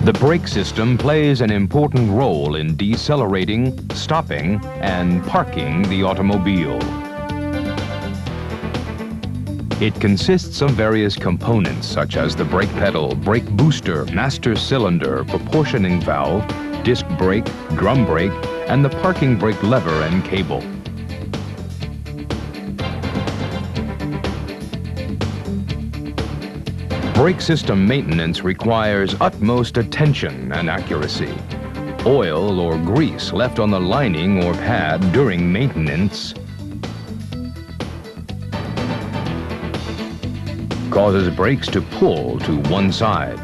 The brake system plays an important role in decelerating, stopping, and parking the automobile. It consists of various components such as the brake pedal, brake booster, master cylinder, proportioning valve, disc brake, drum brake, and the parking brake lever and cable. Brake system maintenance requires utmost attention and accuracy. Oil or grease left on the lining or pad during maintenance causes brakes to pull to one side.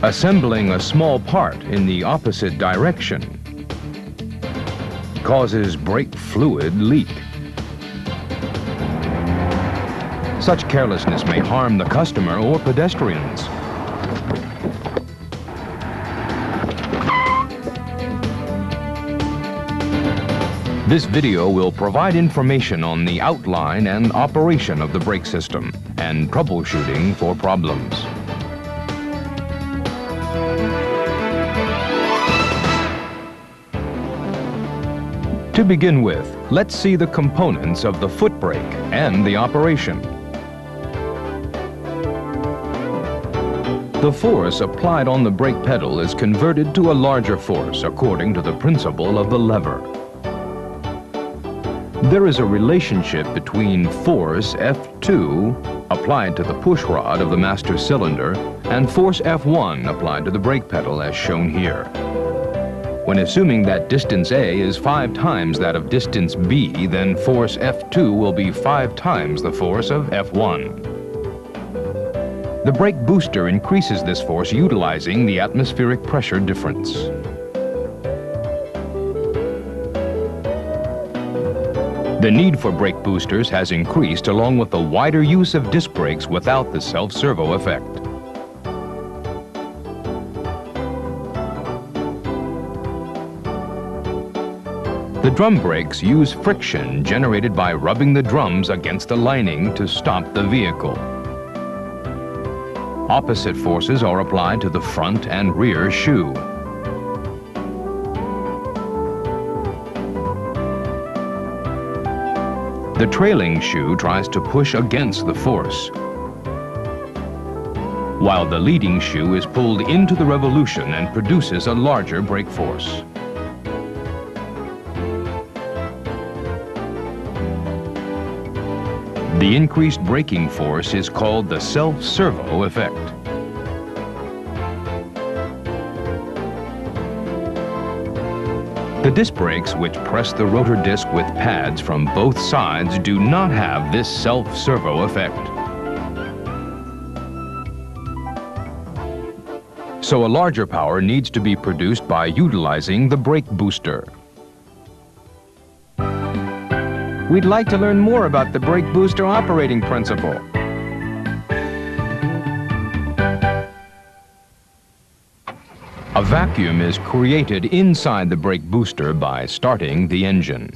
Assembling a small part in the opposite direction causes brake fluid leak. Such carelessness may harm the customer or pedestrians. This video will provide information on the outline and operation of the brake system and troubleshooting for problems. To begin with, let's see the components of the foot brake and the operation. The force applied on the brake pedal is converted to a larger force according to the principle of the lever. There is a relationship between force F2 applied to the push rod of the master cylinder and force F1 applied to the brake pedal as shown here. When assuming that distance A is 5 times that of distance B, then force F2 will be 5 times the force of F1. The brake booster increases this force utilizing the atmospheric pressure difference. The need for brake boosters has increased along with the wider use of disc brakes without the self-servo effect. The drum brakes use friction generated by rubbing the drums against the lining to stop the vehicle. Opposite forces are applied to the front and rear shoe. The trailing shoe tries to push against the force, while the leading shoe is pulled into the revolution and produces a larger brake force. The increased braking force is called the self-servo effect. The disc brakes, which press the rotor disc with pads from both sides, do not have this self-servo effect. So a larger power needs to be produced by utilizing the brake booster. We'd like to learn more about the brake booster operating principle. A vacuum is created inside the brake booster by starting the engine.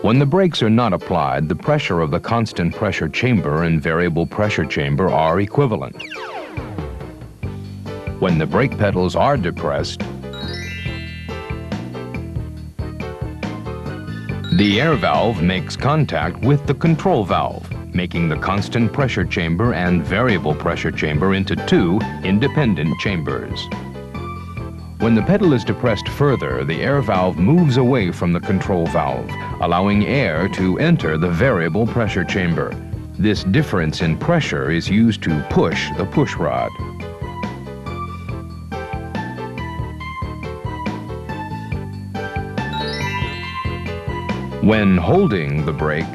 When the brakes are not applied, the pressure of the constant pressure chamber and variable pressure chamber are equivalent. When the brake pedals are depressed, the air valve makes contact with the control valve, making the constant pressure chamber and variable pressure chamber into 2 independent chambers. When the pedal is depressed further, the air valve moves away from the control valve, allowing air to enter the variable pressure chamber. This difference in pressure is used to push the push rod. When holding the brake,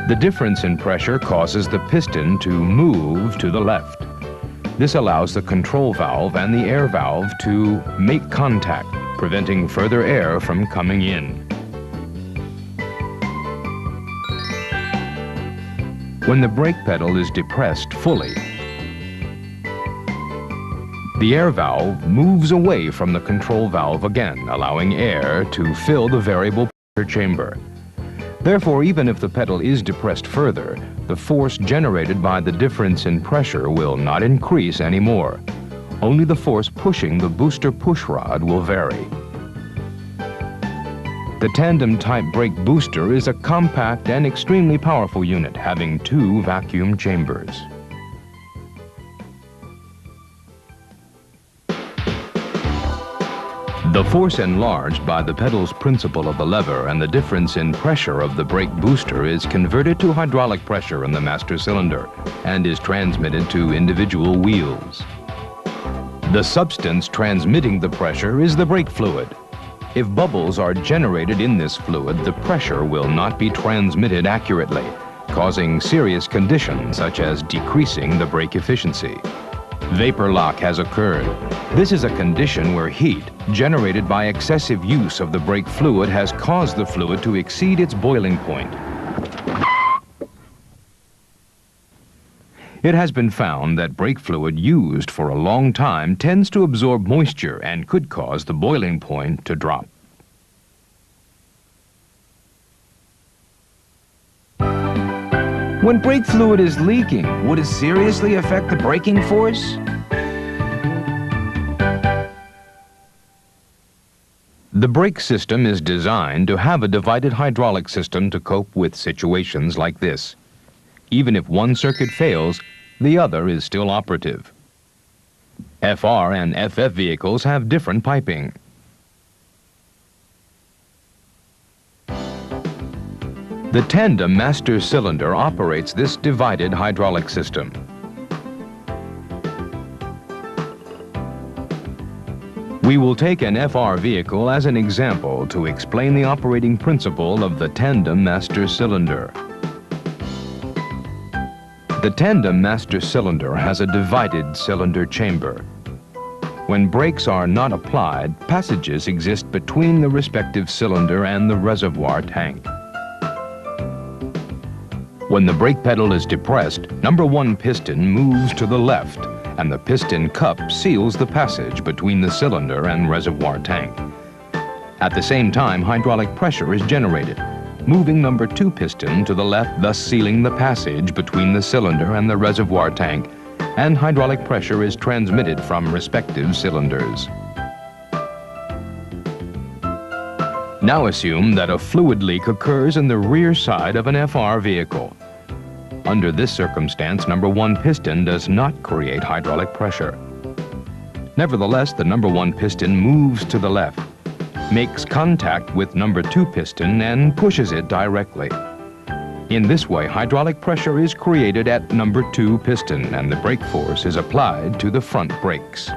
the difference in pressure causes the piston to move to the left. This allows the control valve and the air valve to make contact, preventing further air from coming in. When the brake pedal is depressed fully, the air valve moves away from the control valve again, allowing air to fill the variable chamber. Therefore, even if the pedal is depressed further, the force generated by the difference in pressure will not increase anymore. Only the force pushing the booster pushrod will vary. The tandem-type brake booster is a compact and extremely powerful unit having 2 vacuum chambers. The force enlarged by the pedal's principle of the lever and the difference in pressure of the brake booster is converted to hydraulic pressure in the master cylinder and is transmitted to individual wheels. The substance transmitting the pressure is the brake fluid. If bubbles are generated in this fluid, the pressure will not be transmitted accurately, causing serious conditions such as decreasing the brake efficiency. Vapor lock has occurred. This is a condition where heat, generated by excessive use of the brake fluid, has caused the fluid to exceed its boiling point. It has been found that brake fluid used for a long time tends to absorb moisture and could cause the boiling point to drop. When brake fluid is leaking, would it seriously affect the braking force? The brake system is designed to have a divided hydraulic system to cope with situations like this. Even if one circuit fails, the other is still operative. FR and FF vehicles have different piping. The tandem master cylinder operates this divided hydraulic system. We will take an FR vehicle as an example to explain the operating principle of the tandem master cylinder. The tandem master cylinder has a divided cylinder chamber. When brakes are not applied, passages exist between the respective cylinder and the reservoir tank. When the brake pedal is depressed, number 1 piston moves to the left, and the piston cup seals the passage between the cylinder and reservoir tank. At the same time, hydraulic pressure is generated, moving number 2 piston to the left, thus sealing the passage between the cylinder and the reservoir tank, and hydraulic pressure is transmitted from respective cylinders. Now assume that a fluid leak occurs in the rear side of an FR vehicle. Under this circumstance, number 1 piston does not create hydraulic pressure. Nevertheless, the number 1 piston moves to the left, makes contact with number 2 piston and pushes it directly. In this way, hydraulic pressure is created at number 2 piston and the brake force is applied to the front brakes.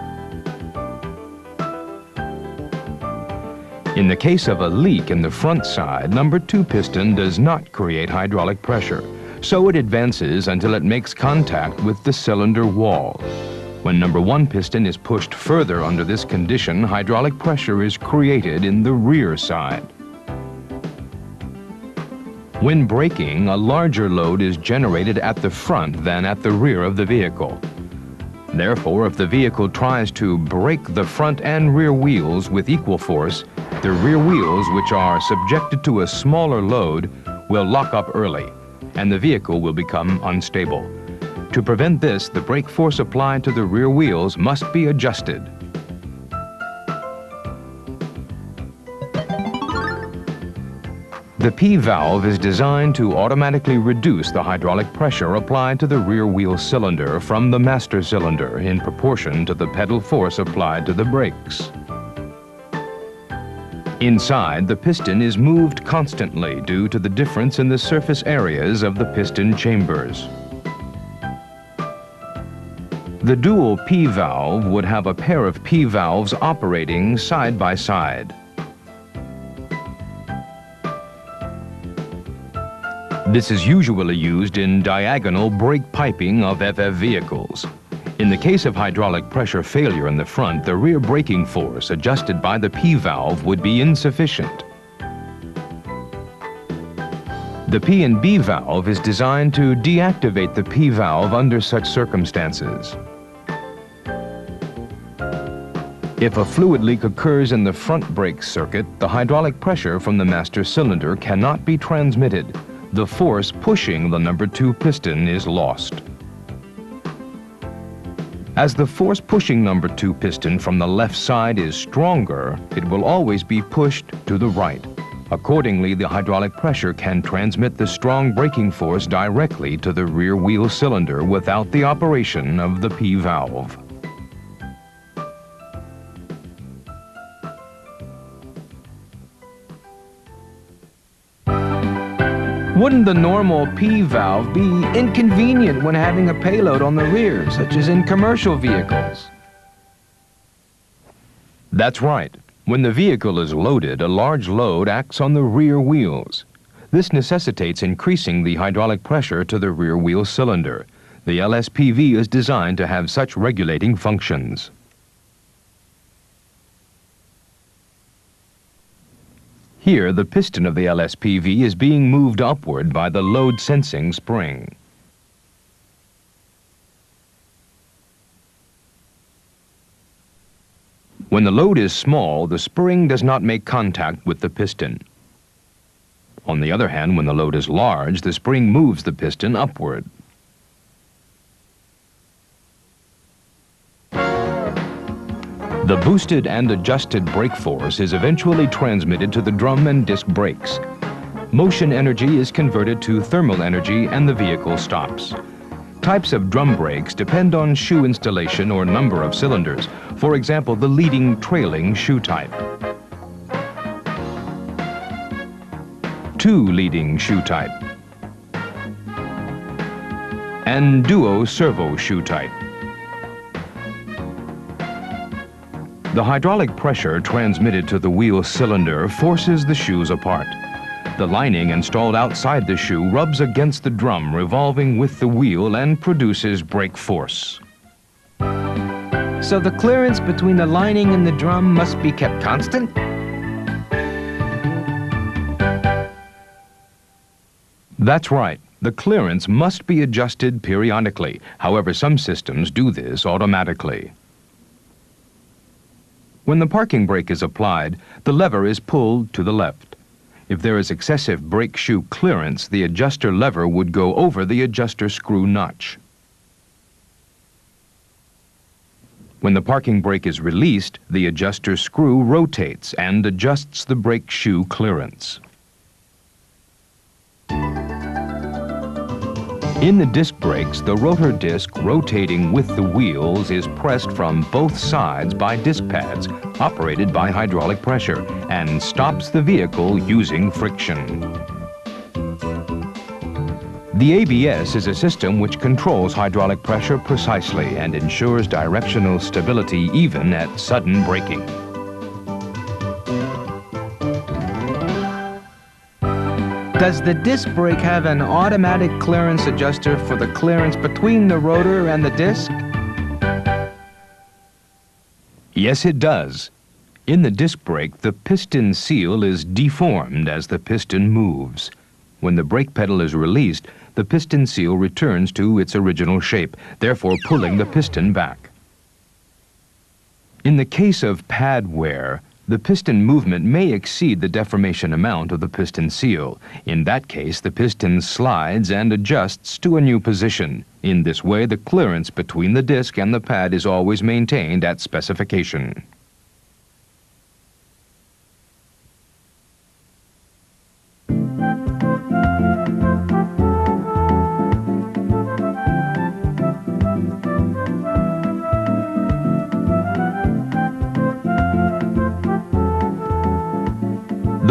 In the case of a leak in the front side, number 2 piston does not create hydraulic pressure, so it advances until it makes contact with the cylinder wall. When number 1 piston is pushed further under this condition, hydraulic pressure is created in the rear side. When braking, a larger load is generated at the front than at the rear of the vehicle. Therefore, if the vehicle tries to brake the front and rear wheels with equal force, the rear wheels, which are subjected to a smaller load, will lock up early, and the vehicle will become unstable. To prevent this, the brake force applied to the rear wheels must be adjusted. The P-valve is designed to automatically reduce the hydraulic pressure applied to the rear wheel cylinder from the master cylinder in proportion to the pedal force applied to the brakes. Inside, the piston is moved constantly due to the difference in the surface areas of the piston chambers. The dual P-valve would have a pair of P-valves operating side by side. This is usually used in diagonal brake piping of FF vehicles. In the case of hydraulic pressure failure in the front, the rear braking force adjusted by the P-valve would be insufficient. The P and B valve is designed to deactivate the P-valve under such circumstances. If a fluid leak occurs in the front brake circuit, the hydraulic pressure from the master cylinder cannot be transmitted. The force pushing the number 2 piston is lost. As the force pushing number 2 piston from the left side is stronger, it will always be pushed to the right. Accordingly, the hydraulic pressure can transmit the strong braking force directly to the rear wheel cylinder without the operation of the P-valve. Wouldn't the normal P-valve be inconvenient when having a payload on the rear, such as in commercial vehicles? That's right. When the vehicle is loaded, a large load acts on the rear wheels. This necessitates increasing the hydraulic pressure to the rear wheel cylinder. The LSPV is designed to have such regulating functions. Here, the piston of the LSPV is being moved upward by the load-sensing spring. When the load is small, the spring does not make contact with the piston. On the other hand, when the load is large, the spring moves the piston upward. The boosted and adjusted brake force is eventually transmitted to the drum and disc brakes. Motion energy is converted to thermal energy and the vehicle stops. Types of drum brakes depend on shoe installation or number of cylinders. For example, the leading trailing shoe type. 2 leading shoe type. And duo servo shoe type. The hydraulic pressure transmitted to the wheel cylinder forces the shoes apart. The lining installed outside the shoe rubs against the drum revolving with the wheel and produces brake force. So the clearance between the lining and the drum must be kept constant? That's right. The clearance must be adjusted periodically. However, some systems do this automatically. When the parking brake is applied, the lever is pulled to the left. If there is excessive brake shoe clearance, the adjuster lever would go over the adjuster screw notch. When the parking brake is released, the adjuster screw rotates and adjusts the brake shoe clearance. In the disc brakes, the rotor disc rotating with the wheels is pressed from both sides by disc pads operated by hydraulic pressure and stops the vehicle using friction. The ABS is a system which controls hydraulic pressure precisely and ensures directional stability even at sudden braking. Does the disc brake have an automatic clearance adjuster for the clearance between the rotor and the disc? Yes, it does. In the disc brake, the piston seal is deformed as the piston moves. When the brake pedal is released, the piston seal returns to its original shape, therefore pulling the piston back. In the case of pad wear, the piston movement may exceed the deformation amount of the piston seal. In that case, the piston slides and adjusts to a new position. In this way, the clearance between the disc and the pad is always maintained at specification.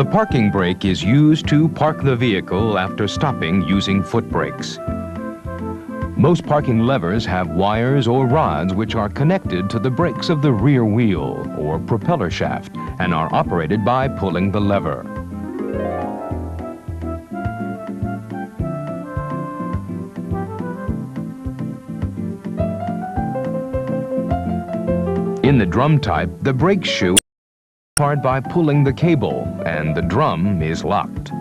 The parking brake is used to park the vehicle after stopping using foot brakes. Most parking levers have wires or rods which are connected to the brakes of the rear wheel or propeller shaft and are operated by pulling the lever. In the drum type, the brake shoe apart by pulling the cable, and the drum is locked.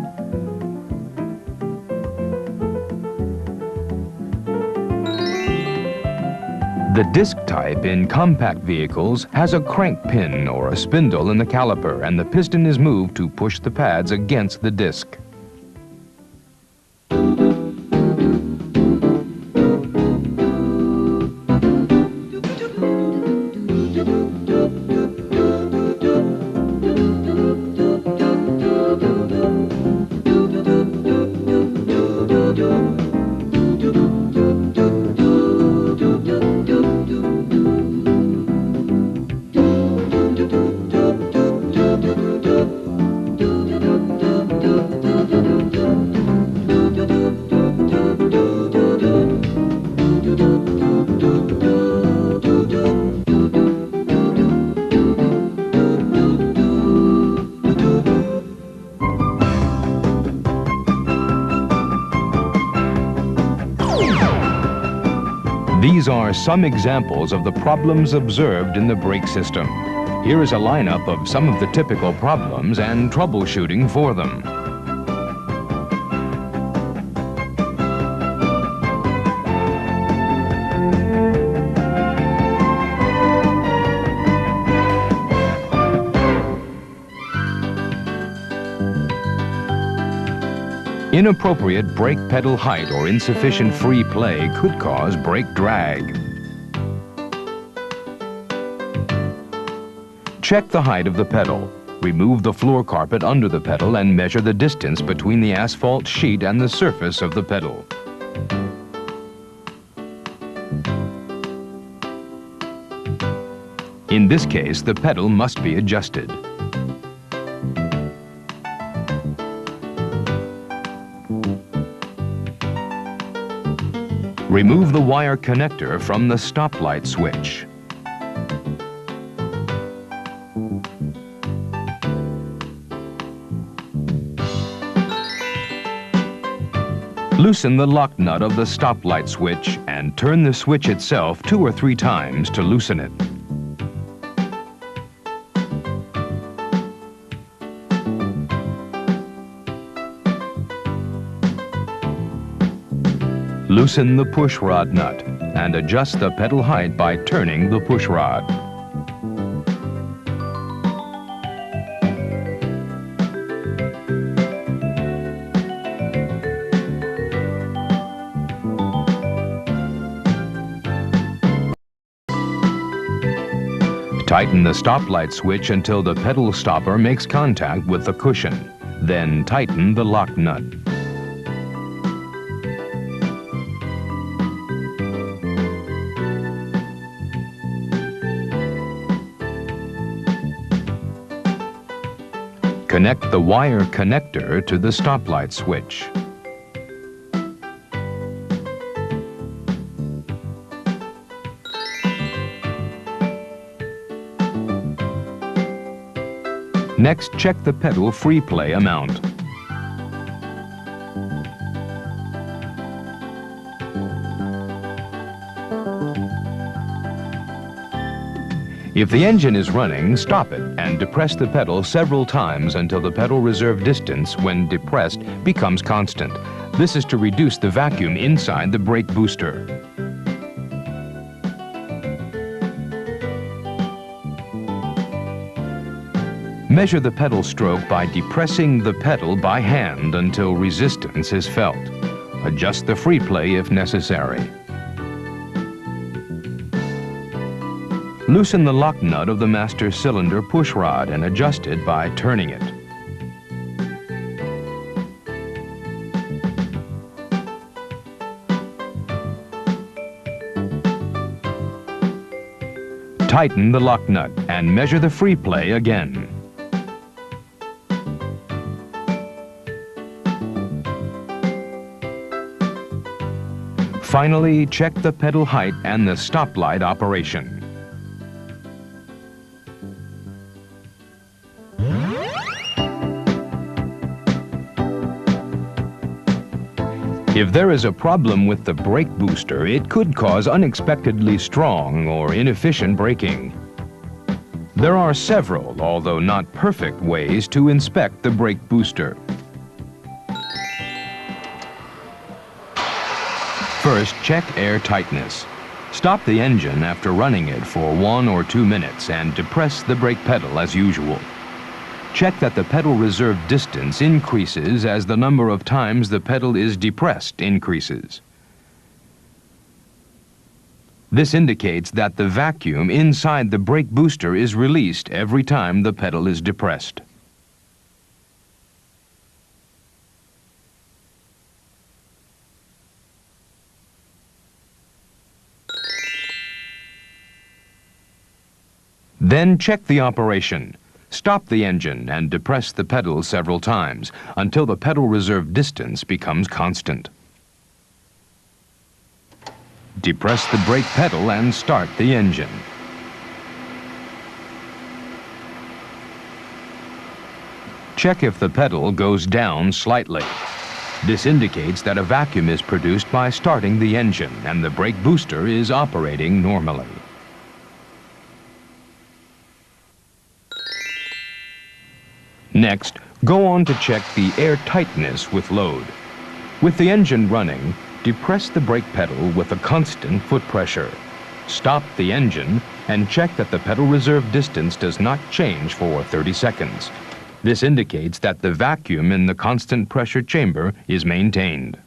The disc type in compact vehicles has a crank pin or a spindle in the caliper, and the piston is moved to push the pads against the disc. These are some examples of the problems observed in the brake system. Here is a lineup of some of the typical problems and troubleshooting for them. Inappropriate brake pedal height or insufficient free play could cause brake drag. Check the height of the pedal. Remove the floor carpet under the pedal and measure the distance between the asphalt sheet and the surface of the pedal. In this case, the pedal must be adjusted. Remove the wire connector from the stoplight switch. Loosen the lock nut of the stoplight switch and turn the switch itself 2 or 3 times to loosen it. Loosen the push rod nut and adjust the pedal height by turning the push rod. Tighten the stoplight switch until the pedal stopper makes contact with the cushion. Then tighten the lock nut. Connect the wire connector to the stoplight switch. Next, check the pedal free play amount. If the engine is running, stop it and depress the pedal several times until the pedal reserve distance, when depressed, becomes constant. This is to reduce the vacuum inside the brake booster. Measure the pedal stroke by depressing the pedal by hand until resistance is felt. Adjust the free play if necessary. Loosen the lock nut of the master cylinder push rod and adjust it by turning it. Tighten the lock nut and measure the free play again. Finally, check the pedal height and the stoplight operation. If there is a problem with the brake booster, it could cause unexpectedly strong or inefficient braking. There are several, although not perfect, ways to inspect the brake booster. First, check air tightness. Stop the engine after running it for 1 or 2 minutes and depress the brake pedal as usual. Check that the pedal reserve distance increases as the number of times the pedal is depressed increases. This indicates that the vacuum inside the brake booster is released every time the pedal is depressed. Then check the operation. Stop the engine and depress the pedal several times until the pedal reserve distance becomes constant. Depress the brake pedal and start the engine. Check if the pedal goes down slightly. This indicates that a vacuum is produced by starting the engine and the brake booster is operating normally. Next, go on to check the air tightness with load. With the engine running, depress the brake pedal with a constant foot pressure. Stop the engine and check that the pedal reserve distance does not change for 30 seconds. This indicates that the vacuum in the constant pressure chamber is maintained.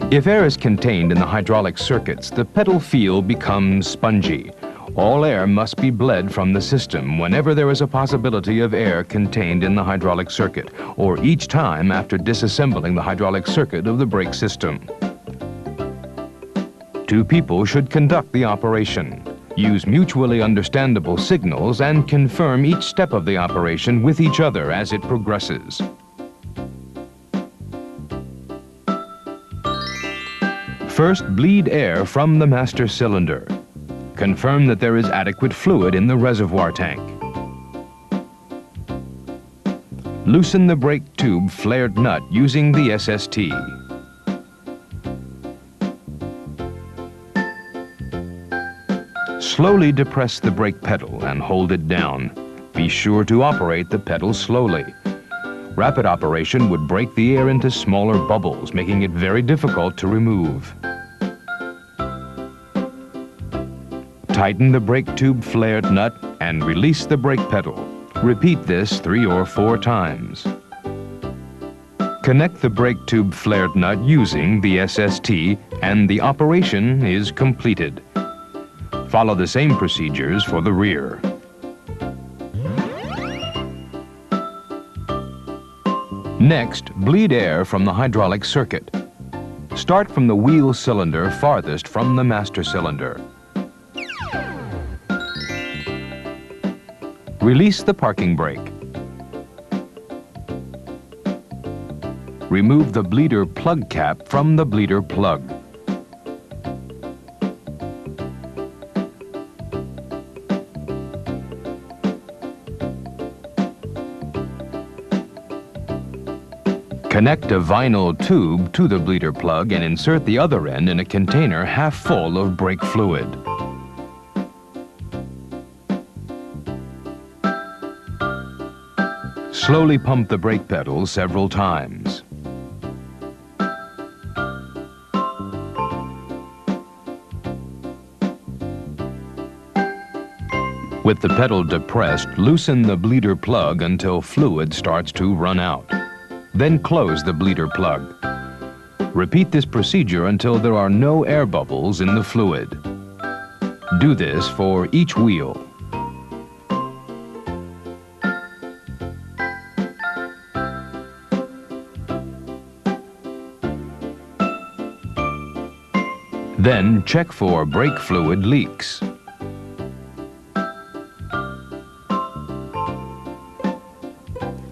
If air is contained in the hydraulic circuits, the pedal feel becomes spongy. All air must be bled from the system whenever there is a possibility of air contained in the hydraulic circuit, or each time after disassembling the hydraulic circuit of the brake system. 2 people should conduct the operation. Use mutually understandable signals and confirm each step of the operation with each other as it progresses. First, bleed air from the master cylinder. Confirm that there is adequate fluid in the reservoir tank. Loosen the brake tube flared nut using the SST. Slowly depress the brake pedal and hold it down. Be sure to operate the pedal slowly. Rapid operation would break the air into smaller bubbles, making it very difficult to remove. Tighten the brake tube flared nut and release the brake pedal. Repeat this 3 or 4 times. Connect the brake tube flared nut using the SST and the operation is completed. Follow the same procedures for the rear. Next, bleed air from the hydraulic circuit. Start from the wheel cylinder farthest from the master cylinder. Release the parking brake. Remove the bleeder plug cap from the bleeder plug. Connect a vinyl tube to the bleeder plug and insert the other end in a container half full of brake fluid. Slowly pump the brake pedal several times. With the pedal depressed, loosen the bleeder plug until fluid starts to run out. Then close the bleeder plug. Repeat this procedure until there are no air bubbles in the fluid. Do this for each wheel. Then check for brake fluid leaks.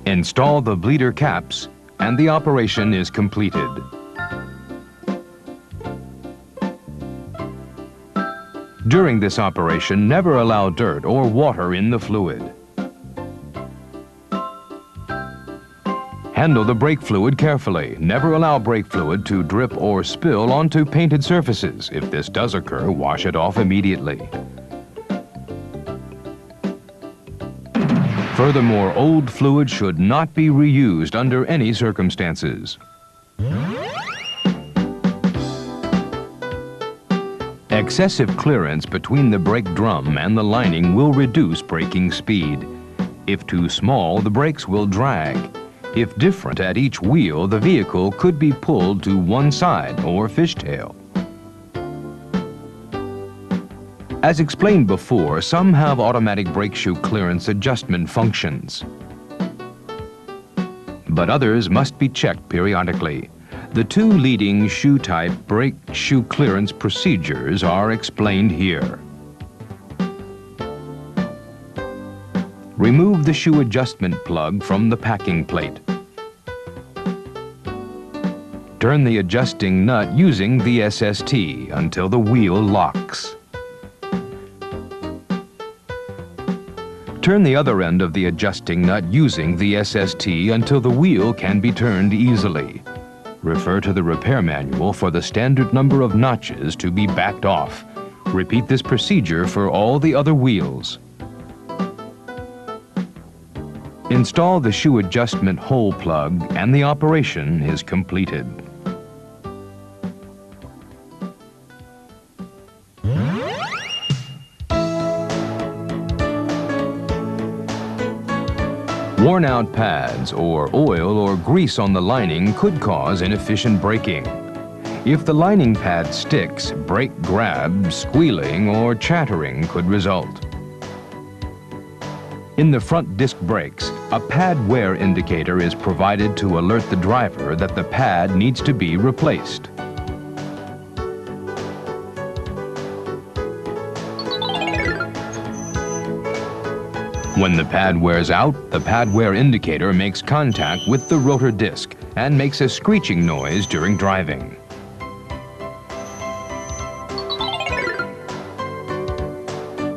Install the bleeder caps and the operation is completed. During this operation, never allow dirt or water in the fluid. Handle the brake fluid carefully. Never allow brake fluid to drip or spill onto painted surfaces. If this does occur, wash it off immediately. Furthermore, old fluid should not be reused under any circumstances. Excessive clearance between the brake drum and the lining will reduce braking speed. If too small, the brakes will drag. If different at each wheel, the vehicle could be pulled to one side or fishtail. As explained before, some have automatic brake shoe clearance adjustment functions, but others must be checked periodically. The two leading shoe-type brake shoe clearance procedures are explained here. Remove the shoe adjustment plug from the packing plate. Turn the adjusting nut using the SST until the wheel locks. Turn the other end of the adjusting nut using the SST until the wheel can be turned easily. Refer to the repair manual for the standard number of notches to be backed off. Repeat this procedure for all the other wheels. Install the shoe adjustment hole plug and the operation is completed. Worn-out pads or oil or grease on the lining could cause inefficient braking. If the lining pad sticks, brake grab, squealing, or chattering could result. In the front disc brakes, a pad wear indicator is provided to alert the driver that the pad needs to be replaced. When the pad wears out, the pad wear indicator makes contact with the rotor disc and makes a screeching noise during driving.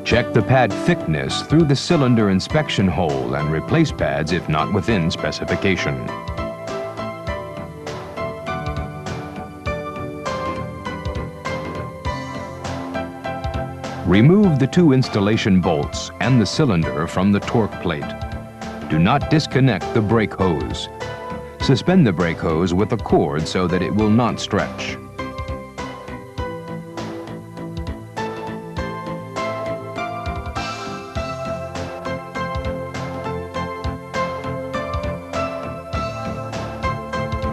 Check the pad thickness through the cylinder inspection hole and replace pads if not within specification. Remove the two installation bolts and the cylinder from the torque plate. Do not disconnect the brake hose. Suspend the brake hose with a cord so that it will not stretch.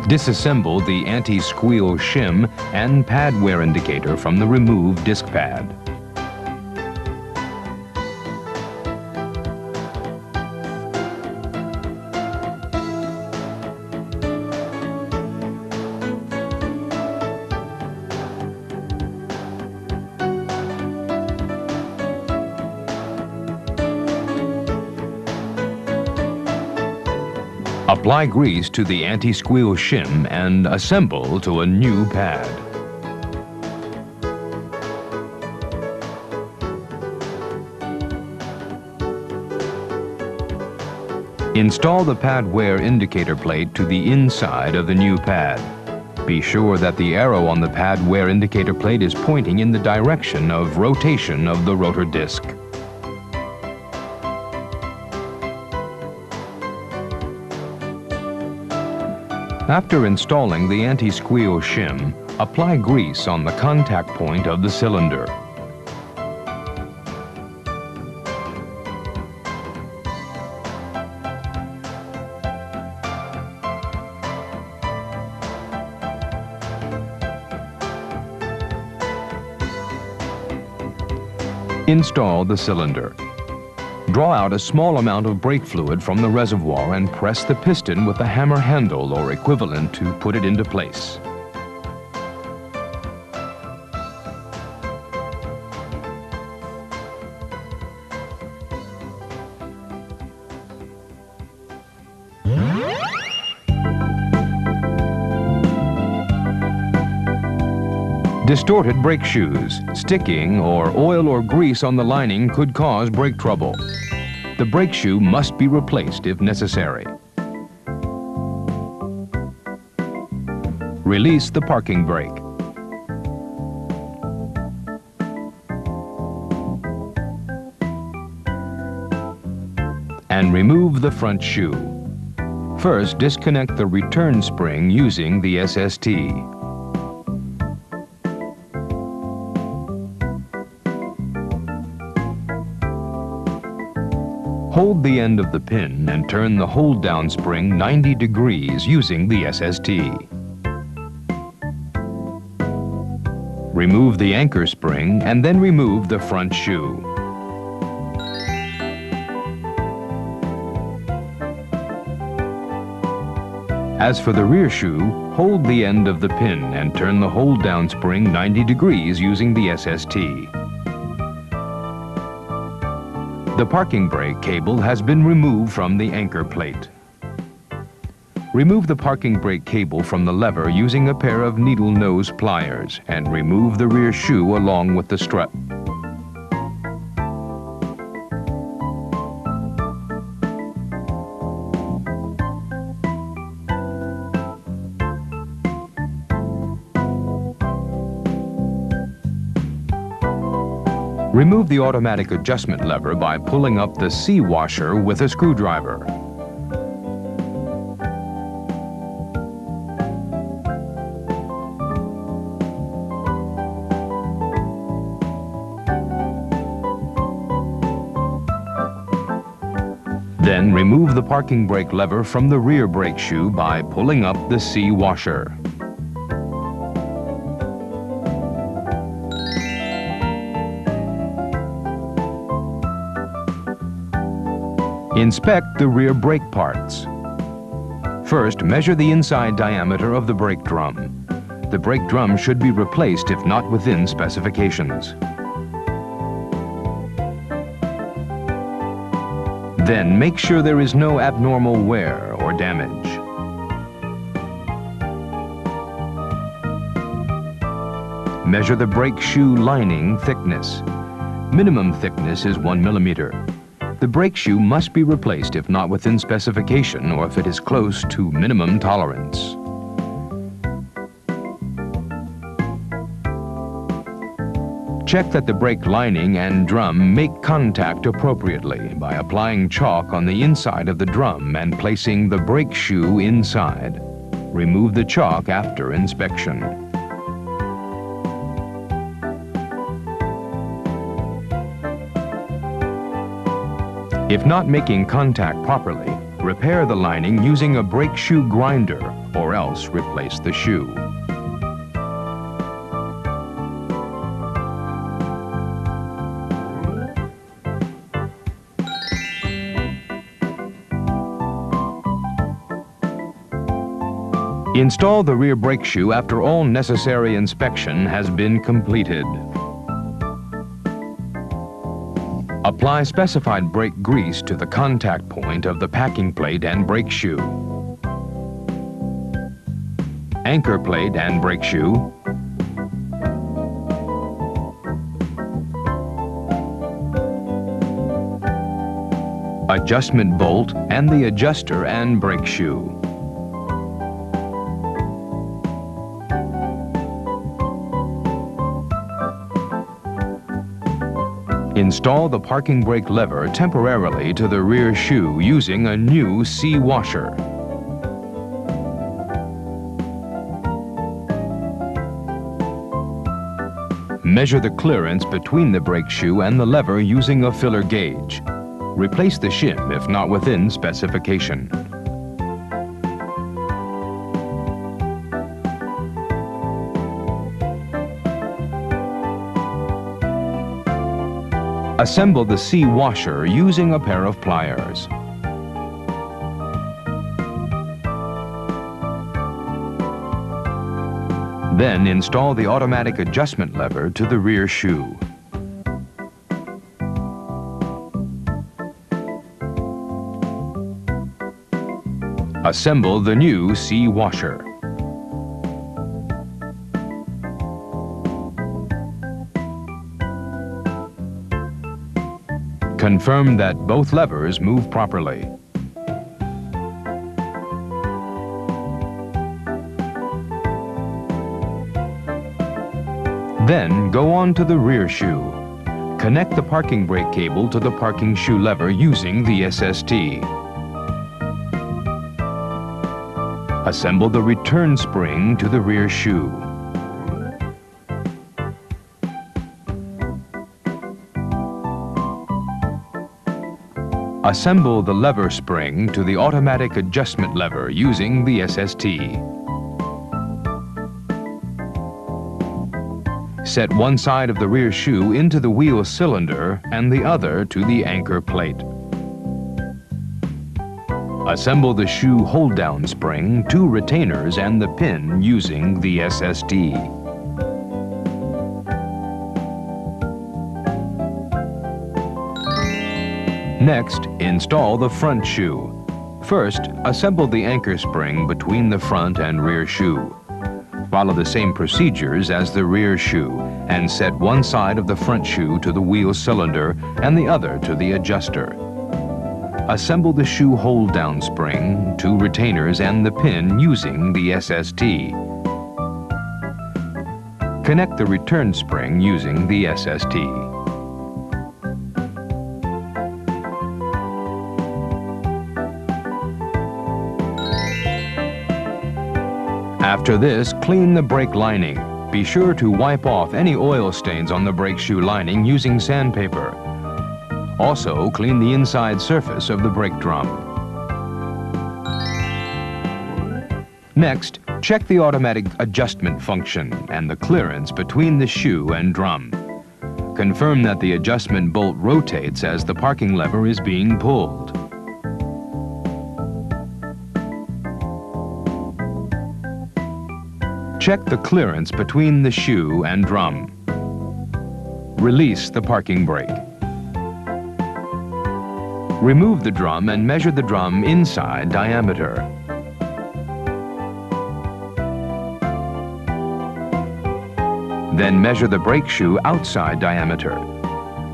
Disassemble the anti-squeal shim and pad wear indicator from the removed disc pad. Apply grease to the anti-squeal shim and assemble to a new pad. Install the pad wear indicator plate to the inside of the new pad. Be sure that the arrow on the pad wear indicator plate is pointing in the direction of rotation of the rotor disc. After installing the anti-squeal shim, apply grease on the contact point of the cylinder. Install the cylinder. Draw out a small amount of brake fluid from the reservoir and press the piston with a hammer handle or equivalent to put it into place. Distorted brake shoes, sticking, or oil or grease on the lining could cause brake trouble. The brake shoe must be replaced if necessary. Release the parking brake. And remove the front shoe. First, disconnect the return spring using the SST. hold the end of the pin and turn the hold-down spring 90 degrees using the SST. Remove the anchor spring and then remove the front shoe. As for the rear shoe, hold the end of the pin and turn the hold-down spring 90 degrees using the SST. The parking brake cable has been removed from the anchor plate. Remove the parking brake cable from the lever using a pair of needle nose pliers and remove the rear shoe along with the strut. Remove the automatic adjustment lever by pulling up the C washer with a screwdriver. Then remove the parking brake lever from the rear brake shoe by pulling up the C washer. Inspect the rear brake parts. First, measure the inside diameter of the brake drum. The brake drum should be replaced if not within specifications. Then make sure there is no abnormal wear or damage. Measure the brake shoe lining thickness. Minimum thickness is 1 millimeter. The brake shoe must be replaced if not within specification or if it is close to minimum tolerance. Check that the brake lining and drum make contact appropriately by applying chalk on the inside of the drum and placing the brake shoe inside. Remove the chalk after inspection. If not making contact properly, repair the lining using a brake shoe grinder or else replace the shoe. Install the rear brake shoe after all necessary inspection has been completed. Apply specified brake grease to the contact point of the packing plate and brake shoe. Anchor plate and brake shoe. Adjustment bolt and the adjuster and brake shoe. Install the parking brake lever temporarily to the rear shoe using a new C washer. Measure the clearance between the brake shoe and the lever using a filler gauge. Replace the shim if not within specification. Assemble the C washer using a pair of pliers. Then install the automatic adjustment lever to the rear shoe. Assemble the new C washer. Confirm that both levers move properly. Then go on to the rear shoe. Connect the parking brake cable to the parking shoe lever using the SST. Assemble the return spring to the rear shoe. Assemble the lever spring to the automatic adjustment lever using the SST. Set one side of the rear shoe into the wheel cylinder and the other to the anchor plate. Assemble the shoe hold-down spring, two retainers, and the pin using the SST. Next, install the front shoe. First, assemble the anchor spring between the front and rear shoe. Follow the same procedures as the rear shoe and set one side of the front shoe to the wheel cylinder and the other to the adjuster. Assemble the shoe hold-down spring, two retainers, and the pin using the SST. Connect the return spring using the SST. After this, clean the brake lining. Be sure to wipe off any oil stains on the brake shoe lining using sandpaper. Also, clean the inside surface of the brake drum. Next, check the automatic adjustment function and the clearance between the shoe and drum. Confirm that the adjustment bolt rotates as the parking lever is being pulled. Check the clearance between the shoe and drum. Release the parking brake. Remove the drum and measure the drum inside diameter. Then measure the brake shoe outside diameter.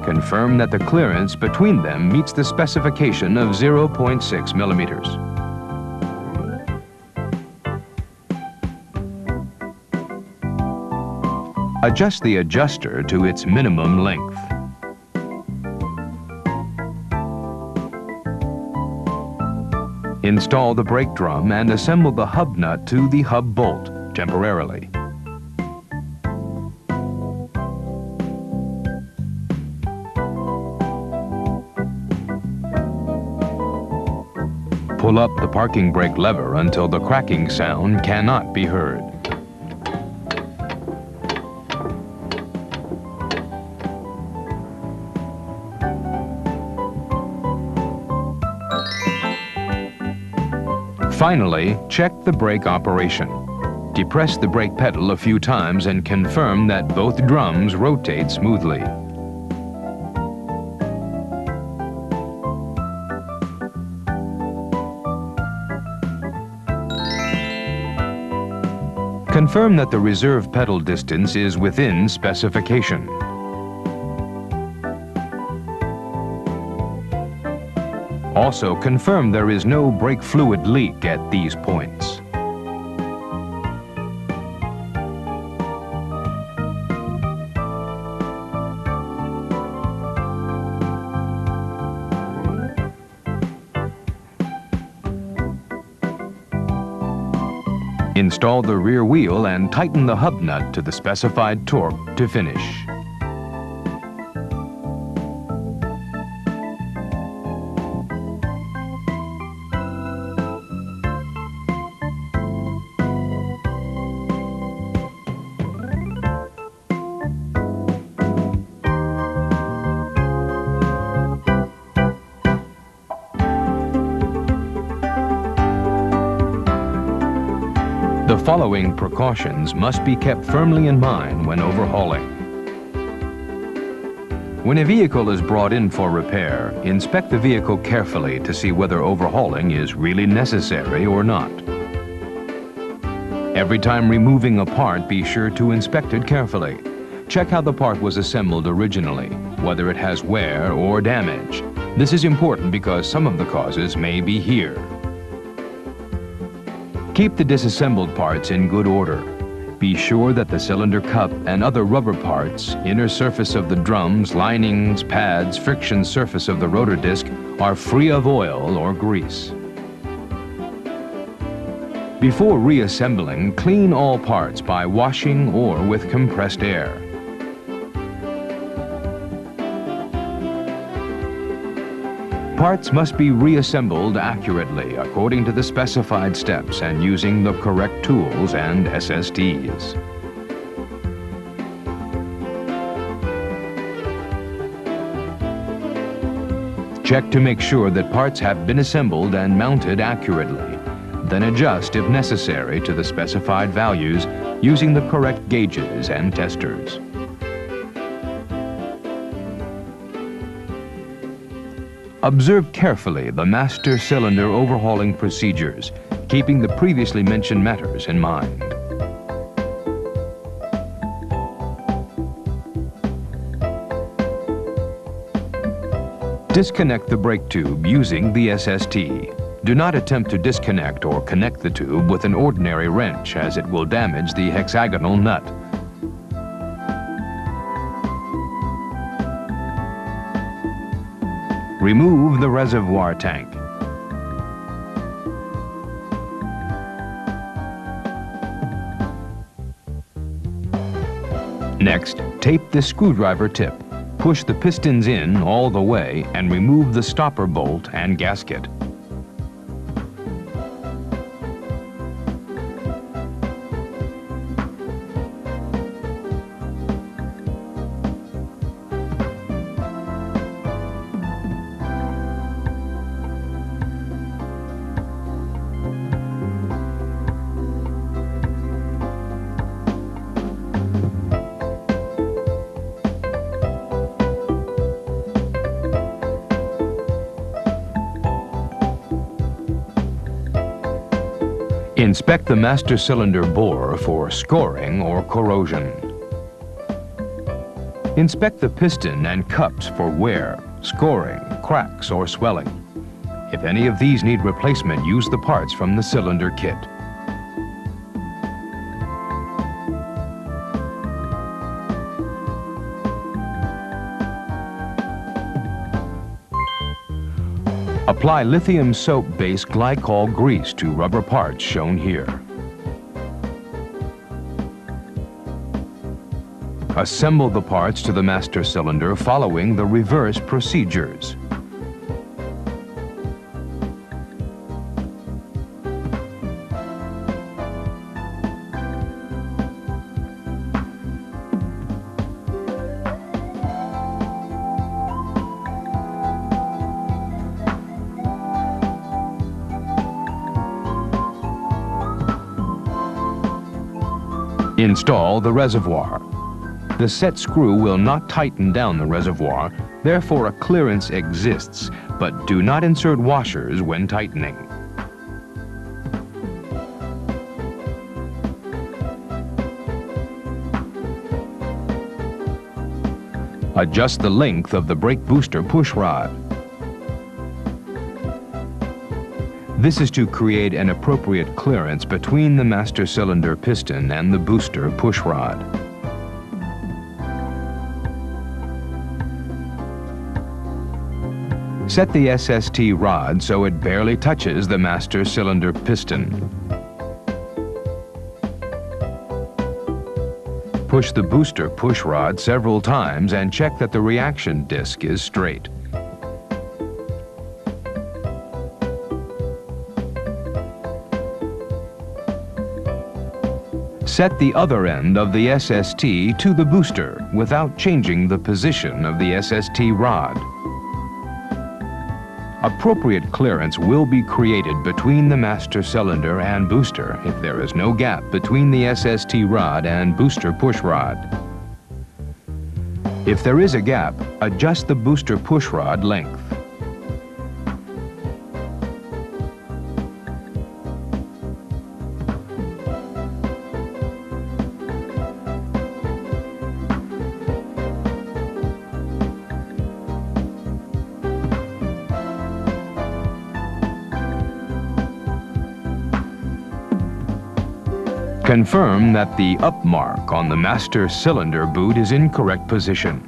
Confirm that the clearance between them meets the specification of 0.6 millimeters. Adjust the adjuster to its minimum length. Install the brake drum and assemble the hub nut to the hub bolt temporarily. Pull up the parking brake lever until the cracking sound cannot be heard. Finally, check the brake operation. Depress the brake pedal a few times and confirm that both drums rotate smoothly. Confirm that the reserve pedal distance is within specification. Also, confirm there is no brake fluid leak at these points. Install the rear wheel and tighten the hub nut to the specified torque to finish. The following precautions must be kept firmly in mind when overhauling. When a vehicle is brought in for repair, inspect the vehicle carefully to see whether overhauling is really necessary or not. Every time removing a part, be sure to inspect it carefully. Check how the part was assembled originally, whether it has wear or damage. This is important because some of the causes may be here. Keep the disassembled parts in good order. Be sure that the cylinder cup and other rubber parts, inner surface of the drums, linings, pads, friction surface of the rotor disc are free of oil or grease. Before reassembling, clean all parts by washing or with compressed air. Parts must be reassembled accurately according to the specified steps and using the correct tools and SSTs. Check to make sure that parts have been assembled and mounted accurately. Then adjust if necessary to the specified values using the correct gauges and testers. Observe carefully the master cylinder overhauling procedures, keeping the previously mentioned matters in mind. Disconnect the brake tube using the SST. Do not attempt to disconnect or connect the tube with an ordinary wrench, as it will damage the hexagonal nut. Remove the reservoir tank. Next, tape the screwdriver tip. Push the pistons in all the way and remove the stopper bolt and gasket. Inspect the master cylinder bore for scoring or corrosion. Inspect the piston and cups for wear, scoring, cracks, or swelling. If any of these need replacement, use the parts from the cylinder kit. Apply lithium soap-based glycol grease to rubber parts shown here. Assemble the parts to the master cylinder following the reverse procedures. Install the reservoir. The set screw will not tighten down the reservoir, therefore a clearance exists, but do not insert washers when tightening. Adjust the length of the brake booster push rod. This is to create an appropriate clearance between the master cylinder piston and the booster push rod. Set the SST rod so it barely touches the master cylinder piston. Push the booster push rod several times and check that the reaction disc is straight. Set the other end of the SST to the booster without changing the position of the SST rod. Appropriate clearance will be created between the master cylinder and booster if there is no gap between the SST rod and booster push rod. If there is a gap, adjust the booster push rod length. Confirm that the up mark on the master cylinder boot is in correct position.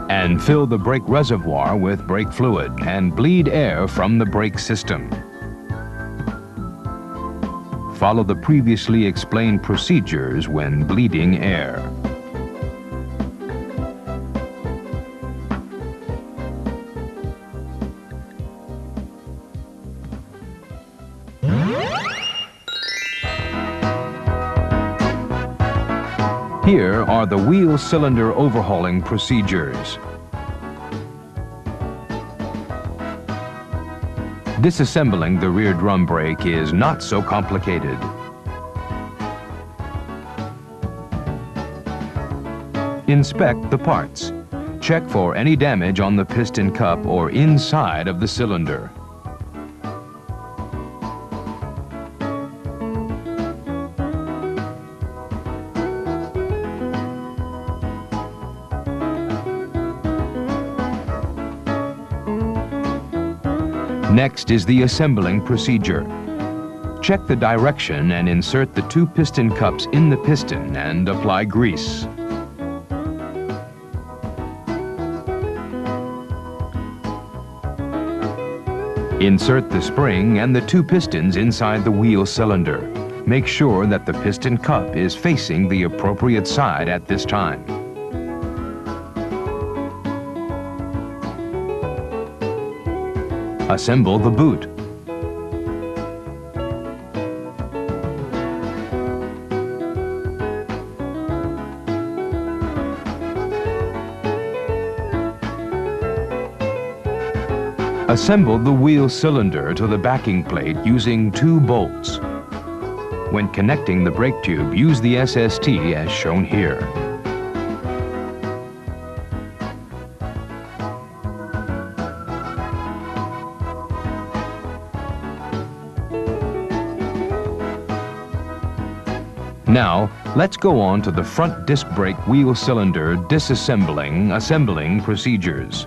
And fill the brake reservoir with brake fluid and bleed air from the brake system. follow the previously explained procedures when bleeding air. Here are the wheel cylinder overhauling procedures. Disassembling the rear drum brake is not so complicated. Inspect the parts. Check for any damage on the piston cup or inside of the cylinder. Next is the assembling procedure. Check the direction and insert the 2 piston cups in the piston and apply grease. Insert the spring and the 2 pistons inside the wheel cylinder. Make sure that the piston cup is facing the appropriate side at this time. Assemble the boot. Assemble the wheel cylinder to the backing plate using 2 bolts. When connecting the brake tube, use the SST as shown here. Now, let's go on to the front disc brake wheel cylinder disassembling, assembling procedures.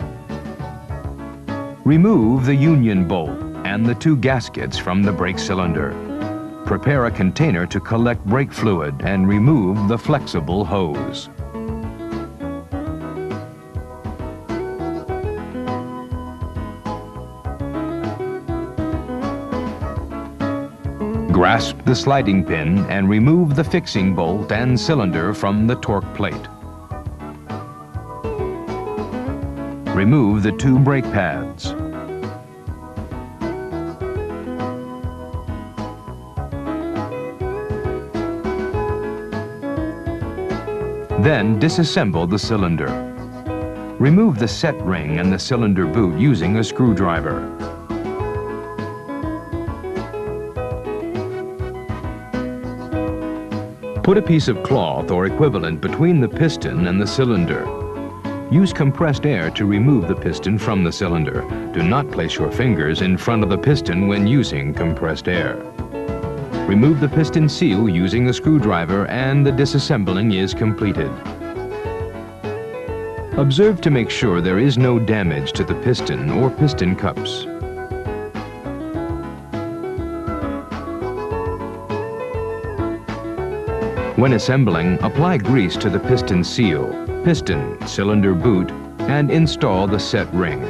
Remove the union bolt and the 2 gaskets from the brake cylinder. Prepare a container to collect brake fluid and remove the flexible hose. Grasp the sliding pin and remove the fixing bolt and cylinder from the torque plate. Remove the 2 brake pads. Then disassemble the cylinder. Remove the set ring and the cylinder boot using a screwdriver. Put a piece of cloth or equivalent between the piston and the cylinder. Use compressed air to remove the piston from the cylinder. Do not place your fingers in front of the piston when using compressed air. Remove the piston seal using a screwdriver and the disassembling is completed. Observe to make sure there is no damage to the piston or piston cups. When assembling, apply grease to the piston seal, piston, cylinder boot, and install the set ring.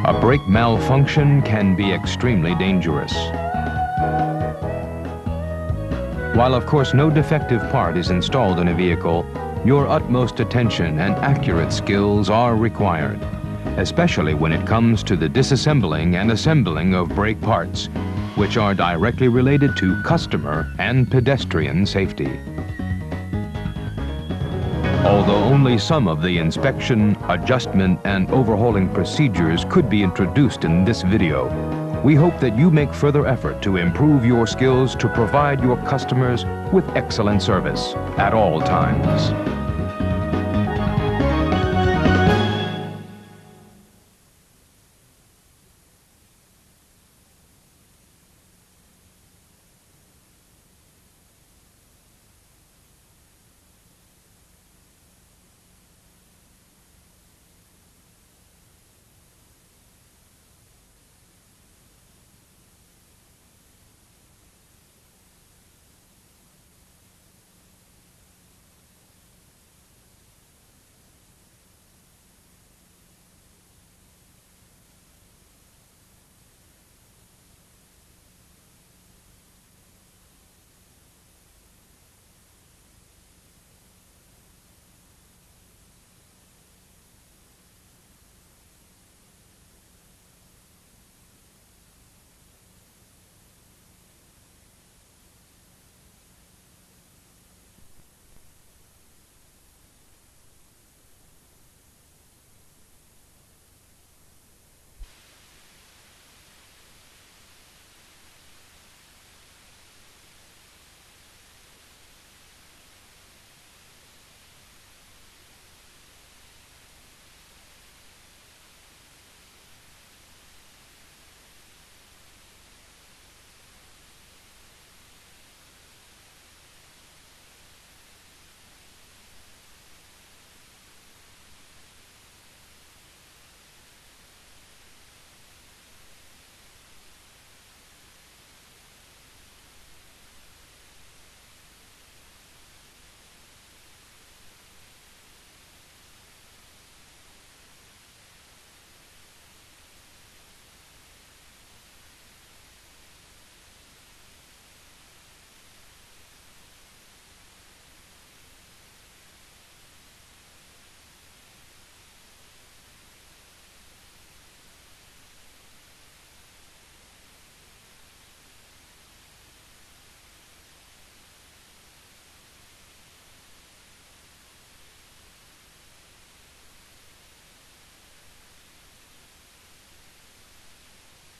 A brake malfunction can be extremely dangerous. While of course no defective part is installed in a vehicle, your utmost attention and accurate skills are required, especially when it comes to the disassembling and assembling of brake parts, which are directly related to customer and pedestrian safety. Although only some of the inspection, adjustment, and overhauling procedures could be introduced in this video, we hope that you make further effort to improve your skills to provide your customers with excellent service at all times.